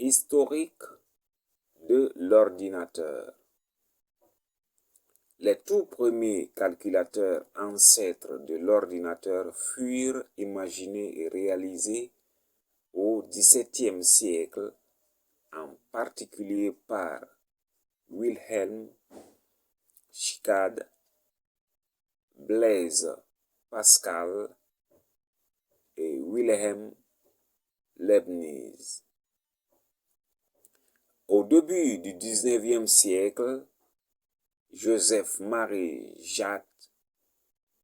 Historique de l'ordinateur. Les tout premiers calculateurs ancêtres de l'ordinateur furent imaginés et réalisés au XVIIe siècle, en particulier par Wilhelm Schicad, Blaise Pascal et Wilhelm Leibniz. Au début du XIXe siècle, Joseph-Marie Jacques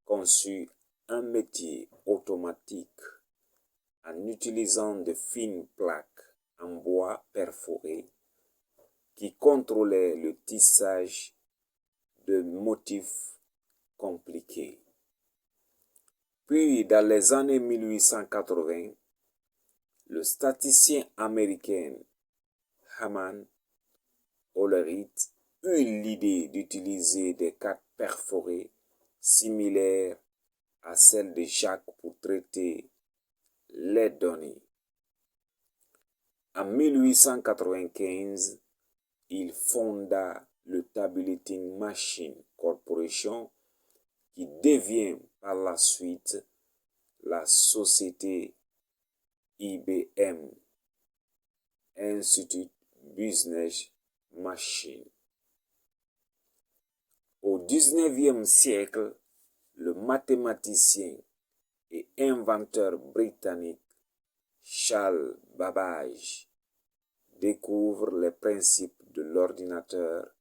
conçut un métier automatique en utilisant de fines plaques en bois perforé qui contrôlaient le tissage de motifs compliqués. Puis, dans les années 1880, le statisticien américain Haman Hollerith eut l'idée d'utiliser des cartes perforées similaires à celles de Jacques pour traiter les données. En 1895, il fonda le Tabulating Machine Corporation qui devient par la suite la société IBM, Institute Business Machine. Au XIXe siècle, le mathématicien et inventeur britannique Charles Babbage découvre les principes de l'ordinateur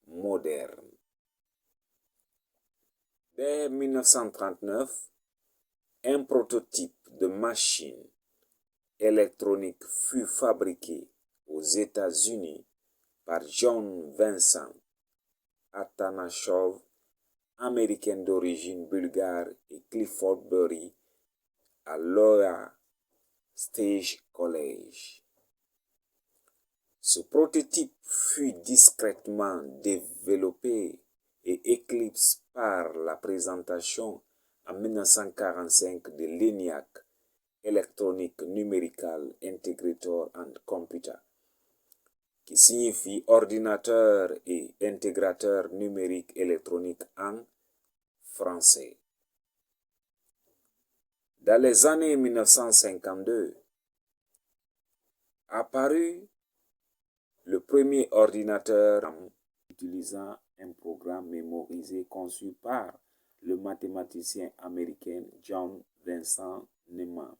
moderne. Dès 1939, un prototype de machine électronique fut fabriqué aux États-Unis par John Vincent Atanashov, américain d'origine bulgare, et Clifford Bury à Iowa State College. Ce prototype fut discrètement développé et éclipsé par la présentation en 1945 de l'ENIAC, Electronic Numerical Integrator and Computer, qui signifie ordinateur et intégrateur numérique électronique en français. Dans les années 1952, apparut le premier ordinateur utilisant un programme mémorisé conçu par le mathématicien américain John Vincent Neumann.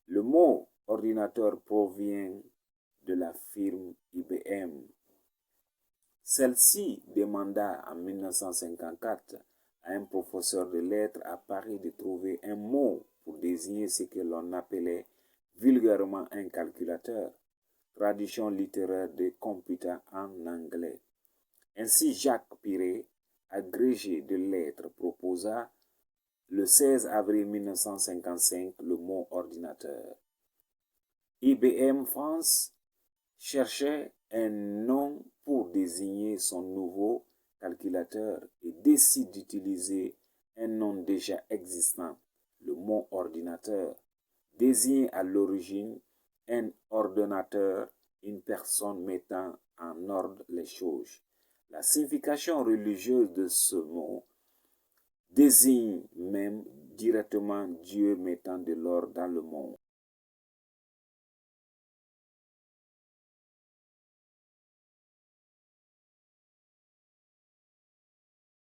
Le mot ordinateur provient de la firme IBM. Celle-ci demanda en 1954 à un professeur de lettres à Paris de trouver un mot pour désigner ce que l'on appelait vulgairement un calculateur, traduction littéraire de computer en anglais. Ainsi, Jacques Piré, agrégé de lettres, proposa le 16 avril 1955 le mot ordinateur. IBM France cherchait un nom pour désigner son nouveau calculateur et décide d'utiliser un nom déjà existant, le mot ordinateur, désigne à l'origine un ordonnateur, une personne mettant en ordre les choses. La signification religieuse de ce mot désigne même directement Dieu mettant de l'ordre dans le monde.